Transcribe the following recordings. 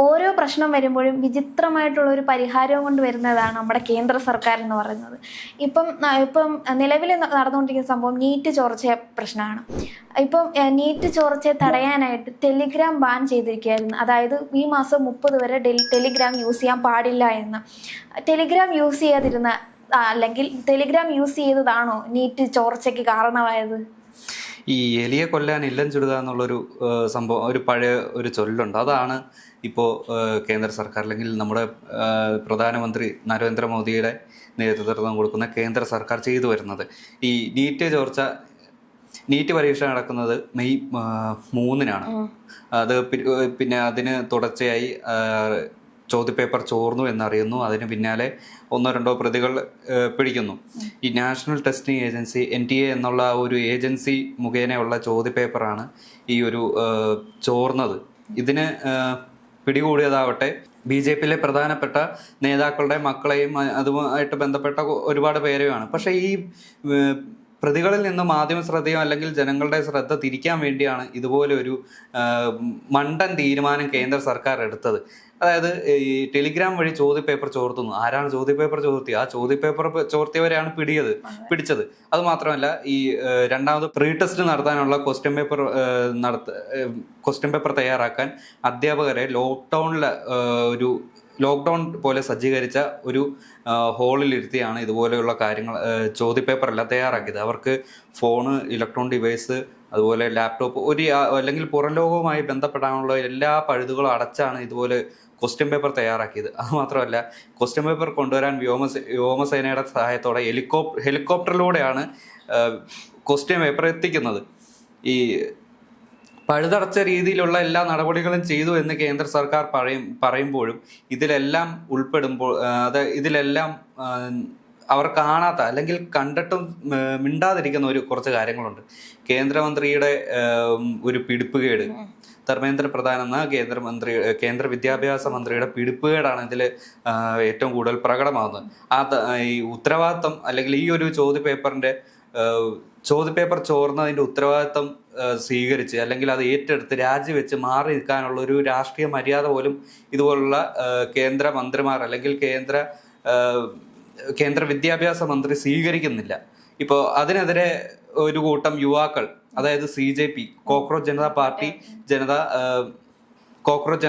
ഓരോ പ്രശ്നം വരുമ്പോഴും വിചിത്രമായിട്ടുള്ള ഒരു പരിഹാരവും കൊണ്ട് വരുന്നതാണ് നമ്മുടെ കേന്ദ്ര സർക്കാർ എന്ന് പറയുന്നത്. ഇപ്പം നിലവിൽ നടന്നുകൊണ്ടിരിക്കുന്ന സംഭവം നീറ്റ് ചോർച്ച പ്രശ്നമാണ്. ഇപ്പം നീറ്റ് ചോർച്ചയെ തടയാനായിട്ട് ടെലിഗ്രാം ബാൻ ചെയ്തിരിക്കുകയായിരുന്നു. അതായത് ഈ മാസം 30 വരെ ടെലിഗ്രാം യൂസ് ചെയ്യാൻ പാടില്ല എന്ന്. ടെലിഗ്രാം യൂസ് ചെയ്യാതിരുന്ന അല്ലെങ്കിൽ ടെലിഗ്രാം യൂസ് ചെയ്തതാണോ നീറ്റ് ചോർച്ചയ്ക്ക് കാരണമായത്? ഈ എലിയെ കൊല്ലാൻ ഇല്ലം ചുടുക എന്നുള്ളൊരു സംഭവം, ഒരു പഴയ ഒരു ചൊല്ലുണ്ട്. അതാണ് ഇപ്പോൾ കേന്ദ്ര സർക്കാർ അല്ലെങ്കിൽ നമ്മുടെ പ്രധാനമന്ത്രി നരേന്ദ്രമോദിയുടെ നേതൃത്വം കൊടുക്കുന്ന കേന്ദ്ര സർക്കാർ ചെയ്തു വരുന്നത്. ഈ നീറ്റ് പരീക്ഷ നടക്കുന്നത് മെയ് 3-നാണ്. അത് പിന്നെ അതിന് തുടർച്ചയായി ചോദ്യപേപ്പർ ചോർന്നു എന്നറിയുന്നു. അതിന് പിന്നാലെ 1-2 പ്രതികൾ പിടിക്കുന്നു. ഈ നാഷണൽ ടെസ്റ്റിംഗ് ഏജൻസി NTA എന്നുള്ള ഒരു ഏജൻസി മുഖേനയുള്ള ചോദ്യപേപ്പറാണ് ഈ ഒരു ചോർന്നത്. ഇതിന് പിടികൂടിയതാവട്ടെ BJPയിലെ പ്രധാനപ്പെട്ട നേതാക്കളുടെ മക്കളെയും അതുമായിട്ട് ബന്ധപ്പെട്ട ഒരുപാട് പേരെയുമാണ്. പക്ഷേ ഈ പ്രതികളിൽ നിന്ന് മാധ്യമ ശ്രദ്ധയോ അല്ലെങ്കിൽ ജനങ്ങളുടെ ശ്രദ്ധ തിരിക്കാൻ വേണ്ടിയാണ് ഇതുപോലെ ഒരു മണ്ടൻ തീരുമാനം കേന്ദ്ര സർക്കാർ എടുത്തത്. അതായത് ഈ ടെലിഗ്രാം വഴി ചോദ്യപേപ്പർ ചോർത്തുന്നു. ആരാണ് ചോദ്യപേപ്പർ ചോർത്തിയത്? ആ ചോദ്യപേപ്പർ ചോർത്തിയവരെയാണ് പിടിച്ചത്. അത് മാത്രമല്ല, ഈ രണ്ടാമത് പ്രീ ടെസ്റ്റ് നടത്താനുള്ള ക്വസ്റ്റ്യൻ പേപ്പർ തയ്യാറാക്കാൻ അധ്യാപകരെ ലോക്ക്ഡൗൺ പോലെ സജ്ജീകരിച്ച ഒരു ഹോളിലിരുത്തിയാണ് ഇതുപോലെയുള്ള കാര്യങ്ങൾ ചോദ്യപേപ്പറെല്ലാം തയ്യാറാക്കിയത്. അവർക്ക് ഫോണ്, ഇലക്ട്രോണിക് ഡിവൈസ്, അതുപോലെ ലാപ്ടോപ്പ്, അല്ലെങ്കിൽ പുറം ലോകവുമായി ബന്ധപ്പെടാനുള്ള എല്ലാ പഴുതുകളും അടച്ചാണ് ഇതുപോലെ ക്വസ്റ്റ്യൻ പേപ്പർ തയ്യാറാക്കിയത്. അതുമാത്രമല്ല, ക്വസ്റ്റ്യൻ പേപ്പർ കൊണ്ടുവരാൻ വ്യോമസേനയുടെ സഹായത്തോടെ ഹെലികോപ്റ്ററിലൂടെയാണ് ക്വസ്റ്റ്യൻ പേപ്പർ എത്തിക്കുന്നത്. ഈ പഴുതടച്ച രീതിയിലുള്ള എല്ലാ നടപടികളും ചെയ്തു എന്ന് കേന്ദ്ര സർക്കാർ പറയുമ്പോഴും ഇതിലെല്ലാം അവർ കാണാത്ത അല്ലെങ്കിൽ കണ്ടിട്ടും മിണ്ടാതിരിക്കുന്ന കുറച്ച് കാര്യങ്ങളുണ്ട്. കേന്ദ്രമന്ത്രിയുടെ ഒരു പിടിപ്പുകേട്, ധർമ്മേന്ദ്ര പ്രധാൻ എന്ന കേന്ദ്ര വിദ്യാഭ്യാസ മന്ത്രിയുടെ പിടിപ്പുകേടാണ് ഇതിൽ ഏറ്റവും കൂടുതൽ പ്രകടമാകുന്നത്. ഈ ഉത്തരവാദിത്തം അല്ലെങ്കിൽ ഈ ഒരു ചോദ്യപേപ്പർ ചോർന്നതിൻ്റെ ഉത്തരവാദിത്തം സ്വീകരിച്ച് അല്ലെങ്കിൽ അത് ഏറ്റെടുത്ത് രാജിവെച്ച് മാറി നിൽക്കാനുള്ള ഒരു രാഷ്ട്രീയ മര്യാദ പോലും ഇതുപോലുള്ള കേന്ദ്രമന്ത്രിമാർ അല്ലെങ്കിൽ കേന്ദ്ര വിദ്യാഭ്യാസ മന്ത്രി സ്വീകരിക്കുന്നില്ല. ഇപ്പോൾ അതിനെതിരെ ഒരു കൂട്ടം യുവാക്കൾ, അതായത് CJP കോക്രോച്ച്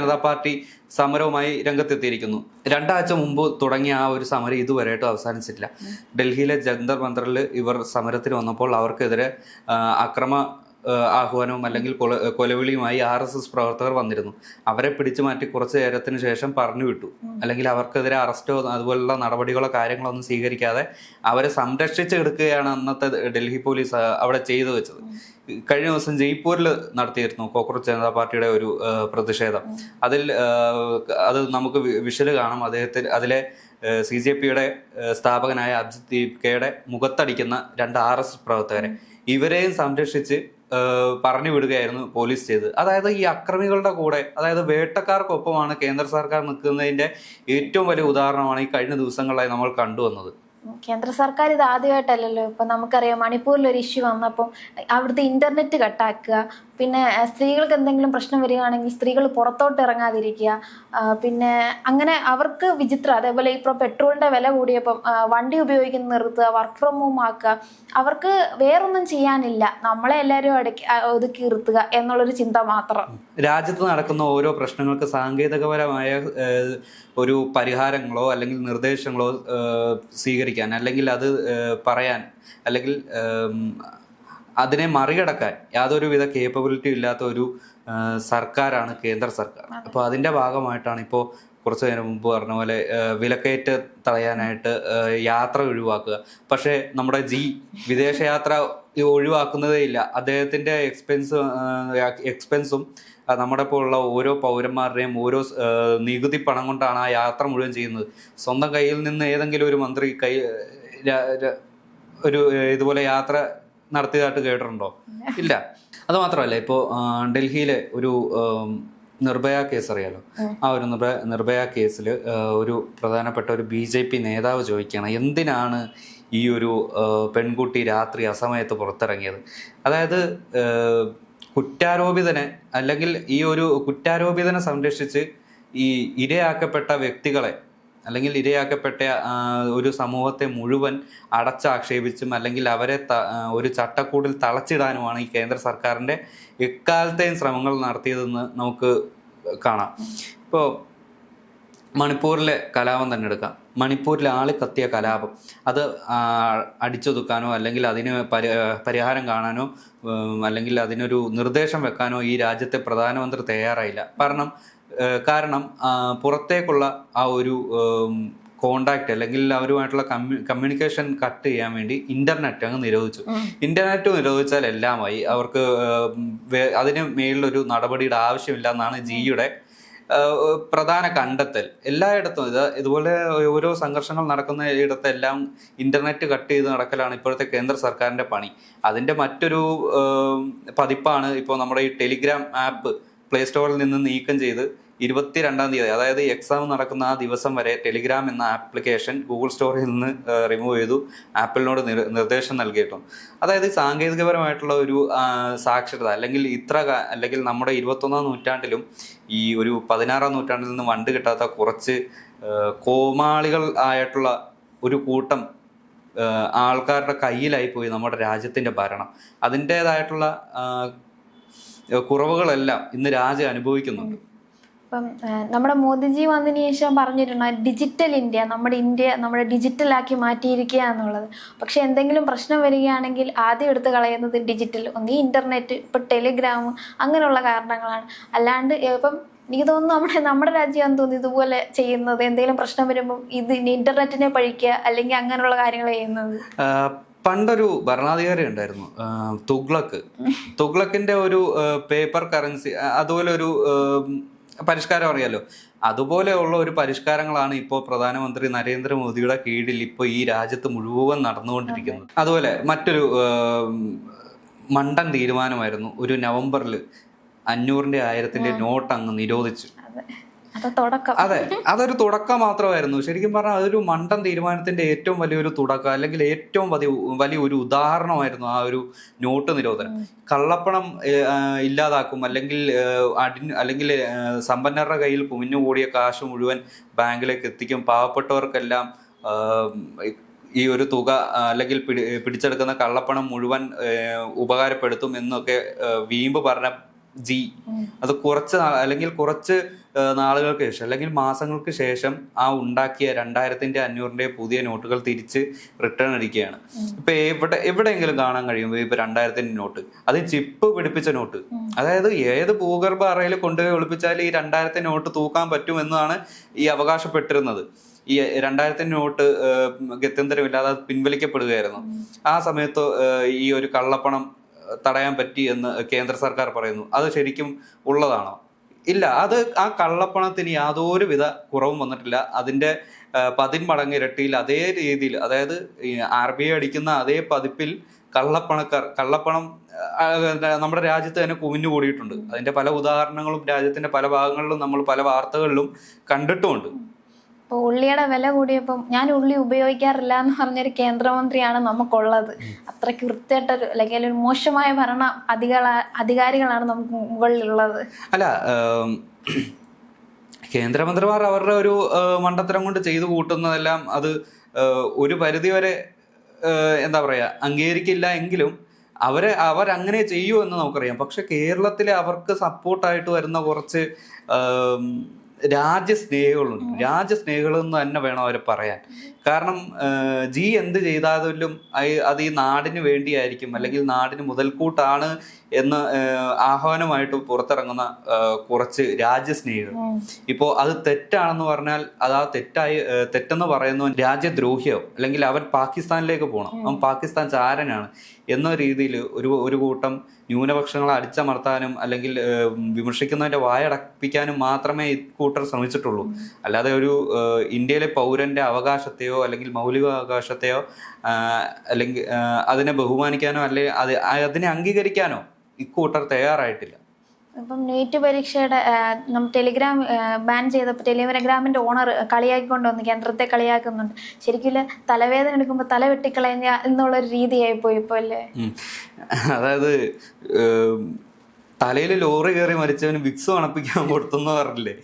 ജനതാ പാർട്ടി സമരവുമായി രംഗത്തെത്തിയിരിക്കുന്നു. 2 ആഴ്ച മുമ്പ് തുടങ്ങിയ ആ ഒരു സമരം ഇതുവരെയായിട്ടും അവസാനിച്ചിട്ടില്ല. ഡൽഹിയിലെ ജന്തർ മന്ദറിൽ ഇവർ സമരത്തിന് വന്നപ്പോൾ അവർക്കെതിരെ ആഹ്വാനവും അല്ലെങ്കിൽ കൊലവിളിയുമായി RSS പ്രവർത്തകർ വന്നിരുന്നു. അവരെ പിടിച്ചു മാറ്റി കുറച്ചു നേരത്തിന് ശേഷം പറഞ്ഞു വിട്ടു. അല്ലെങ്കിൽ അവർക്കെതിരെ അറസ്റ്റോ അതുപോലുള്ള നടപടികളോ കാര്യങ്ങളോ ഒന്നും സ്വീകരിക്കാതെ അവരെ സംരക്ഷിച്ചെടുക്കുകയാണ് അന്നത്തെ ഡൽഹി പോലീസ് അവിടെ ചെയ്തു വെച്ചത്. കഴിഞ്ഞ ദിവസം ജയ്പൂരിൽ നടത്തിയിരുന്നു കോക്രോച്ച് ജനതാ പാർട്ടിയുടെ ഒരു പ്രതിഷേധം. അത് നമുക്ക് വിഷ്വല് കാണാം. അതിലെ CJPയുടെ സ്ഥാപകനായ അഭിജിത് ദീപ്കയുടെ മുഖത്തടിക്കുന്ന 2 RSS പ്രവർത്തകരെ, ഇവരെയും സംരക്ഷിച്ച് പറഞ്ഞു വിടുകയായിരുന്നു പോലീസ് ചെയ്തത്. അതായത് ഈ അക്രമികളുടെ കൂടെ, അതായത് വേട്ടക്കാർക്കൊപ്പമാണ് കേന്ദ്ര സർക്കാർ നിൽക്കുന്നതിന്റെ ഏറ്റവും വലിയ ഉദാഹരണമാണ് ഈ കഴിഞ്ഞ ദിവസങ്ങളായി നമ്മൾ കണ്ടുവന്നത്. കേന്ദ്ര സർക്കാർ ഇത് ആദ്യമായിട്ടല്ലല്ലോ. ഇപ്പം നമുക്കറിയാം, മണിപ്പൂരിൽ ഒരു ഇഷ്യൂ വന്നപ്പം അവിടുത്തെ ഇന്റർനെറ്റ് കട്ടാക്കുക, പിന്നെ സ്ത്രീകൾക്ക് എന്തെങ്കിലും പ്രശ്നം വരികയാണെങ്കിൽ സ്ത്രീകൾ പുറത്തോട്ട് ഇറങ്ങാതിരിക്കുക, പിന്നെ അങ്ങനെ അവർക്ക് വിചിത്രം. അതേപോലെ ഇപ്പോൾ പെട്രോളിന്റെ വില കൂടിയപ്പം വണ്ടി ഉപയോഗിക്കുന്നത് നിർത്തുക, വർക്ക് ഫ്രം ഹോം ആക്കുക. അവർക്ക് വേറൊന്നും ചെയ്യാനില്ല, നമ്മളെ എല്ലാവരും ഒതുക്കി നിർത്തുക എന്നുള്ളൊരു ചിന്ത മാത്രം. രാജ്യത്ത് നടക്കുന്ന ഓരോ പ്രശ്നങ്ങൾക്ക് സാങ്കേതികപരമായ ഒരു പരിഹാരങ്ങളോ അല്ലെങ്കിൽ നിർദ്ദേശങ്ങളോ സ്വീകരിക്കാൻ, അല്ലെങ്കിൽ അത് പറയാൻ, അല്ലെങ്കിൽ അതിനെ മറികടക്കാൻ യാതൊരുവിധ കേപ്പബിലിറ്റി ഇല്ലാത്ത ഒരു സർക്കാരാണ് കേന്ദ്ര സർക്കാർ. അപ്പോൾ അതിൻ്റെ ഭാഗമായിട്ടാണ് ഇപ്പോൾ കുറച്ച് നേരം മുമ്പ് പറഞ്ഞ പോലെ വിലക്കയറ്റ് തടയാനായിട്ട് യാത്ര ഒഴിവാക്കുക. പക്ഷേ നമ്മുടെ വിദേശയാത്ര ഒഴിവാക്കുന്നതേ ഇല്ല. അദ്ദേഹത്തിൻ്റെ എക്സ്പെൻസും നമ്മുടെ പോലുള്ള ഓരോ പൗരന്മാരുടെയും ഓരോ നികുതി പണം കൊണ്ടാണ് ആ യാത്ര മുഴുവൻ ചെയ്യുന്നത്. സ്വന്തം കയ്യിൽ നിന്ന് ഏതെങ്കിലും ഒരു മന്ത്രി ഇതുപോലെ യാത്ര നടത്തിയതായിട്ട് കേട്ടിട്ടുണ്ടോ? ഇല്ല. അത് മാത്രമല്ല, ഇപ്പോൾ ഡൽഹിയിലെ ഒരു നിർഭയ കേസ് അറിയാലോ. ആ ഒരു നിർഭയ കേസിൽ ഒരു പ്രധാനപ്പെട്ട ഒരു BJP നേതാവ് ചോദിക്കുകയാണ്, എന്തിനാണ് ഈ ഒരു പെൺകുട്ടി രാത്രി അസമയത്ത് പുറത്തിറങ്ങിയത്? അതായത് കുറ്റാരോപിതനെ അല്ലെങ്കിൽ ഈ ഒരു കുറ്റാരോപിതനെ സംരക്ഷിച്ച് ഈ ഇരയാക്കപ്പെട്ട വ്യക്തികളെ അല്ലെങ്കിൽ ഇരയാക്കപ്പെട്ട ഒരു സമൂഹത്തെ മുഴുവൻ അടച്ചാക്ഷേപിച്ചും അല്ലെങ്കിൽ അവരെ ഒരു ചട്ടക്കൂടിൽ തളച്ചിടാനുമാണ് ഈ കേന്ദ്ര സർക്കാരിൻ്റെ എക്കാലത്തെയും ശ്രമങ്ങൾ നടത്തിയതെന്ന് നമുക്ക് കാണാം. ഇപ്പോൾ മണിപ്പൂരിലെ കലാപം തന്നെ എടുക്കാം. മണിപ്പൂരിൽ ആളി കത്തിയ കലാപം അത് അടിച്ചൊതുക്കാനോ അല്ലെങ്കിൽ അതിന് പരിഹാരം കാണാനോ അല്ലെങ്കിൽ അതിനൊരു നിർദ്ദേശം വെക്കാനോ ഈ രാജ്യത്തെ പ്രധാനമന്ത്രി തയ്യാറായില്ല. കാരണം പുറത്തേക്കുള്ള ആ ഒരു കോണ്ടാക്ട് അല്ലെങ്കിൽ അവരുമായിട്ടുള്ള കമ്മ്യൂണിക്കേഷൻ കട്ട് ചെയ്യാൻ വേണ്ടി ഇന്റർനെറ്റ് അങ്ങ് നിരോധിച്ചു. ഇന്റർനെറ്റ് നിരോധിച്ചാൽ എല്ലാമായി, അവർക്ക് അതിന് മേളിലൊരു നടപടിയുടെ ആവശ്യമില്ല എന്നാണ് ജിയുടെ പ്രധാന കണ്ടെത്തൽ. എല്ലായിടത്തും ഇതുപോലെ ഓരോ സംഘർഷങ്ങൾ നടക്കുന്ന ഇടത്തെല്ലാം ഇന്റർനെറ്റ് കട്ട് ചെയ്ത് നടക്കലാണ് ഇപ്പോഴത്തെ കേന്ദ്ര സർക്കാരിന്റെ പണി. അതിന്റെ മറ്റൊരു പതിപ്പാണ് ഇപ്പോൾ നമ്മുടെ ഈ ടെലിഗ്രാം ആപ്പ് പ്ലേ സ്റ്റോറിൽ നിന്ന് നീക്കം ചെയ്ത് 22-ാം തീയതി, അതായത് എക്സാം നടക്കുന്ന ആ ദിവസം വരെ ടെലിഗ്രാം എന്ന ആപ്ലിക്കേഷൻ ഗൂഗിൾ സ്റ്റോറിൽ നിന്ന് റിമൂവ് ചെയ്തു ആപ്പിളിനോട് നിർദ്ദേശം നൽകിയിട്ടുണ്ട്. അതായത് സാങ്കേതികപരമായിട്ടുള്ള ഒരു സാക്ഷരത അല്ലെങ്കിൽ നമ്മുടെ 21-ാം നൂറ്റാണ്ടിലും ഈ ഒരു 16-ാം നൂറ്റാണ്ടിൽ നിന്ന് വണ്ട് കിട്ടാത്ത കുറച്ച് കോമാളികൾ ആയിട്ടുള്ള ഒരു കൂട്ടം ആൾക്കാരുടെ കയ്യിലായിപ്പോയി നമ്മുടെ രാജ്യത്തിൻ്റെ ഭരണം. അതിൻ്റേതായിട്ടുള്ള കുറവുകളെല്ലാം ഇന്ന് രാജ്യം അനുഭവിക്കുന്നുണ്ട്. ഇപ്പം നമ്മുടെ മോദിജി വന്നതിന് ശേഷം പറഞ്ഞിട്ടുണ്ട് ഡിജിറ്റൽ ഇന്ത്യ നമ്മുടെ ഡിജിറ്റലാക്കി മാറ്റിയിരിക്കുക എന്നുള്ളത്. പക്ഷെ എന്തെങ്കിലും പ്രശ്നം വരികയാണെങ്കിൽ ആദ്യം എടുത്ത് കളയുന്നത് ഡിജിറ്റൽ, ഒന്നീ ഇന്റർനെറ്റ്, ഇപ്പം ടെലിഗ്രാം, അങ്ങനെയുള്ള കാരണങ്ങളാണ്. അല്ലാണ്ട് ഇപ്പം എനിക്ക് തോന്നുന്നു നമ്മുടെ രാജ്യം തോന്നുന്നു ഇതുപോലെ ചെയ്യുന്നത്. എന്തെങ്കിലും പ്രശ്നം വരുമ്പോൾ ഇന്റർനെറ്റിനെ പഴിക്കുക അല്ലെങ്കിൽ അങ്ങനെയുള്ള കാര്യങ്ങൾ ചെയ്യുന്നത്. പണ്ടൊരു ഭരണാധികാരി ഉണ്ടായിരുന്നു, തുഗ്ലക്കിന്റെ ഒരു പേപ്പർ കറൻസി, അതുപോലെ ഒരു പരിഷ്കാരം അറിയാലോ. അതുപോലെയുള്ള ഒരു പരിഷ്കാരങ്ങളാണ് ഇപ്പോൾ പ്രധാനമന്ത്രി നരേന്ദ്രമോദിയുടെ കീഴിൽ ഇപ്പോൾ ഈ രാജ്യത്ത് മുഴുവൻ നടന്നുകൊണ്ടിരിക്കുന്നത്. അതുപോലെ മറ്റൊരു മണ്ടൻ തീരുമാനമായിരുന്നു ഒരു നവംബറിൽ 500-ന്റെ 1000-ന്റെ നോട്ട് അങ്ങ് നിരോധിച്ചു. അതെ, അതൊരു തുടക്കം മാത്രമായിരുന്നു. ശരിക്കും പറഞ്ഞാൽ അതൊരു മണ്ടൻ തീരുമാനത്തിന്റെ ഏറ്റവും വലിയൊരു തുടക്കം അല്ലെങ്കിൽ ഏറ്റവും വലിയ ഒരു ഉദാഹരണമായിരുന്നു ആ ഒരു നോട്ട് നിരോധനം. കള്ളപ്പണം ഇല്ലാതാക്കും അല്ലെങ്കിൽ സമ്പന്നരുടെ കയ്യിൽ കുമിഞ്ഞുകൂടിയ കാശ് മുഴുവൻ ബാങ്കിലേക്ക് എത്തിക്കും, പാവപ്പെട്ടവർക്കെല്ലാം ഈ ഒരു തുക അല്ലെങ്കിൽ പിടിച്ചെടുക്കുന്ന കള്ളപ്പണം മുഴുവൻ ഉപകാരപ്പെടുത്തും എന്നൊക്കെ വീമ്പ് പറഞ്ഞ അത് കുറച്ച് നാളുകൾക്ക് ശേഷം അല്ലെങ്കിൽ മാസങ്ങൾക്ക് ശേഷം ആ ഉണ്ടാക്കിയ 2000-ന്റെ 500-ന്റെ പുതിയ നോട്ടുകൾ തിരിച്ച് റിട്ടേൺ അടിക്കുകയാണ്. ഇപ്പൊ എവിടെയെങ്കിലും കാണാൻ കഴിയുമ്പോൾ ഇപ്പൊ 2000-ന്റെ നോട്ട്, അത് ചിപ്പ് പിടിപ്പിച്ച നോട്ട്, അതായത് ഏത് ഭൂഗർഭ അറയിൽ കൊണ്ടുപോയി ഒളിപ്പിച്ചാൽ ഈ 2000-ന്റെ നോട്ട് തൂക്കാൻ പറ്റുമെന്നാണ് ഈ അവകാശപ്പെട്ടിരുന്നത്. ഈ 2000-ന്റെ നോട്ട് ഗത്യന്തരമില്ലാതെ പിൻവലിക്കപ്പെടുകയായിരുന്നു. ആ സമയത്ത് ഈ ഒരു കള്ളപ്പണം തടയാൻ പറ്റി എന്ന് കേന്ദ്ര സർക്കാർ പറയുന്നു. അത് ശരിക്കും ഉള്ളതാണോ? ഇല്ല. ആ കള്ളപ്പണത്തിന് യാതൊരുവിധ കുറവും വന്നിട്ടില്ല. അതിന്റെ 10 മടങ്ങ് ഇരട്ടിയിൽ അതേ രീതിയിൽ, അതായത് RBI അടിക്കുന്ന അതേ പതിപ്പിൽ കള്ളപ്പണം നമ്മുടെ രാജ്യത്ത് തന്നെ കുമിഞ്ഞുകൂടിയിട്ടുണ്ട്. അതിന്റെ പല ഉദാഹരണങ്ങളും രാജ്യത്തിന്റെ പല ഭാഗങ്ങളിലും നമ്മൾ പല വാർത്തകളിലും കണ്ടിട്ടുമുണ്ട്. ഇപ്പോൾ ഉള്ളിയുടെ വില കൂടിയപ്പം ഞാൻ ഉള്ളി ഉപയോഗിക്കാറില്ല എന്ന് പറഞ്ഞൊരു കേന്ദ്രമന്ത്രിയാണ് നമുക്കുള്ളത്. അത്രയ്ക്ക് വൃത്തിയായിട്ടൊരു അല്ലെങ്കിൽ ഒരു മോശമായ ഭരണ അധികാരികളാണ് നമുക്ക് മുകളിലുള്ളത്. അല്ല, കേന്ദ്രമന്ത്രിമാർ അവരുടെ ഒരു മണ്ടത്തരം കൊണ്ട് ചെയ്തു കൂട്ടുന്നതെല്ലാം അത് ഒരു പരിധിവരെ എന്താ പറയാ അംഗീകരിക്കില്ല എങ്കിലും അവരങ്ങനെ ചെയ്യൂ എന്ന് നമുക്കറിയാം. പക്ഷെ കേരളത്തിലെ അവർക്ക് സപ്പോർട്ടായിട്ട് വരുന്ന കുറച്ച് രാജ്യസ്നേഹികളുണ്ട്. രാജ്യസ്നേഹികളെന്ന് തന്നെ വേണം അവരെ പറയാൻ. കാരണം എന്ത് ചെയ്താലും അത് ഈ നാടിന് വേണ്ടിയായിരിക്കും അല്ലെങ്കിൽ നാടിന് മുതൽക്കൂട്ടാണ് എന്ന് ആഹ്വാനമായിട്ട് പുറത്തിറങ്ങുന്ന കുറച്ച് രാജ്യസ്നേഹികൾ. ഇപ്പോൾ അത് തെറ്റാണെന്ന് പറഞ്ഞാൽ അത് ആ തെറ്റെന്ന് പറയുന്ന രാജ്യദ്രോഹിയോ അല്ലെങ്കിൽ അവൻ പാകിസ്ഥാനിലേക്ക് പോകണം, അവൻ പാകിസ്ഥാൻ ചാരനാണ് എന്ന രീതിയിൽ ഒരു കൂട്ടം ന്യൂനപക്ഷങ്ങളെ അടിച്ചമർത്താനും അല്ലെങ്കിൽ വിമർശിക്കുന്നതിന്റെ വായടപ്പിക്കാനും മാത്രമേ ഇക്കൂട്ടർ ശ്രമിച്ചിട്ടുള്ളൂ. അല്ലാതെ ഒരു ഇന്ത്യയിലെ പൗരന്റെ അവകാശത്തെയോ അല്ലെങ്കിൽ മൗലിക അവകാശത്തെയോ അല്ലെങ്കിൽ അതിനെ ബഹുമാനിക്കാനോ അല്ലെങ്കിൽ അതിനെ അംഗീകരിക്കാനോ ഇക്കൂട്ടർ തയ്യാറായിട്ടില്ല. ഇപ്പം നീറ്റ് പരീക്ഷയുടെ ടെലിഗ്രാം ബാൻ ചെയ്തപ്പോൾ ടെലിഗ്രാമിന്റെ ഓണർ കളിയാക്കിക്കൊണ്ട് വന്നു, കേന്ദ്രത്തെ കളിയാക്കുന്നുണ്ട്. ശരിക്കും തലവേദന എടുക്കുമ്പോൾ തല വെട്ടിക്കളയുക എന്നുള്ളൊരു രീതിയായി പോയി ഇപ്പോൾ അല്ലേ? അതായത് തലയിൽ ലോറി കയറി മരിച്ചവന് വിക്സ് മണപ്പിക്കാൻ കൊടുത്തെന്ന് പറഞ്ഞില്ലേ,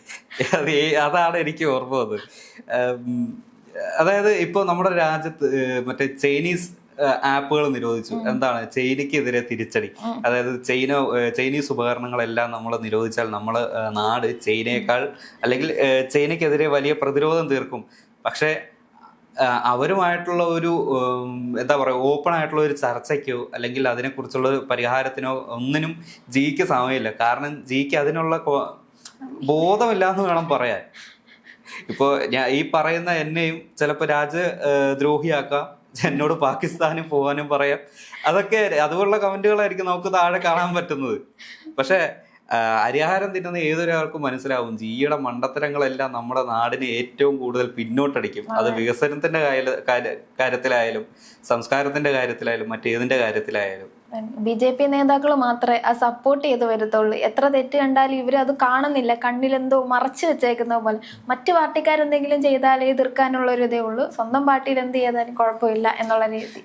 അതാണ് എനിക്ക് ഓർമ്മ വന്നത്. അതായത് ഇപ്പൊ നമ്മുടെ രാജ്യത്ത് മറ്റേ ചൈനീസ് ആപ്പുകൾ നിരോധിച്ചു. എന്താണ് ചൈനയ്ക്കെതിരെ തിരിച്ചടി. അതായത് ചൈനീസ് ഉപകരണങ്ങളെല്ലാം നമ്മൾ നിരോധിച്ചാൽ നമ്മള് നാട് ചൈനയേക്കാൾ അല്ലെങ്കിൽ ചൈനയ്ക്കെതിരെ വലിയ പ്രതിരോധം തീർക്കും. പക്ഷെ അവരുമായിട്ടുള്ള ഒരു എന്താ പറയുക, ഓപ്പൺ ആയിട്ടുള്ള ഒരു ചർച്ചയ്ക്കോ അല്ലെങ്കിൽ അതിനെക്കുറിച്ചുള്ള പരിഹാരത്തിനോ ഒന്നിനും ജിക്ക് സമയമില്ല. കാരണം ജിക്ക് അതിനുള്ള ബോധമില്ല എന്ന് വേണം പറയാൻ. ഇപ്പോൾ ഞാൻ ഈ പറയുന്ന എന്നെയും ചിലപ്പോൾ രാജ്യദ്രോഹിയാക്കാം, എന്നോട് പാകിസ്ഥാനിൽ പോകാനും പറയാം. അതൊക്കെ അതുപോലുള്ള കമന്റുകളായിരിക്കും നമുക്ക് താഴെ കാണാൻ പറ്റുന്നത്. പക്ഷെ അരിയാഹാരം തിന്നുന്ന ഏതൊരാൾക്കും മനസ്സിലാവും ജിയുടെ മണ്ടത്തരങ്ങളെല്ലാം നമ്മുടെ നാടിനെ ഏറ്റവും കൂടുതൽ പിന്നോട്ടടിക്കും. അത് വികസനത്തിന്റെ കാര്യത്തിലായാലും സംസ്കാരത്തിന്റെ കാര്യത്തിലായാലും മറ്റേതിന്റെ കാര്യത്തിലായാലും. BJP നേതാക്കൾ മാത്രമേ ആ സപ്പോർട്ട് ചെയ്ത് വരത്തുള്ളൂ. എത്ര തെറ്റ് കണ്ടാലും ഇവർ അത് കാണുന്നില്ല, കണ്ണിലെന്തോ മറച്ചു വെച്ചേക്കുന്ന പോലെ. മറ്റു പാർട്ടിക്കാരെന്തെങ്കിലും ചെയ്താലേ എതിർക്കാനുള്ള ഒരു ഇതേ ഉള്ളൂ, സ്വന്തം പാർട്ടിയിൽ എന്ത് ചെയ്താലും കുഴപ്പമില്ല എന്നുള്ള രീതി.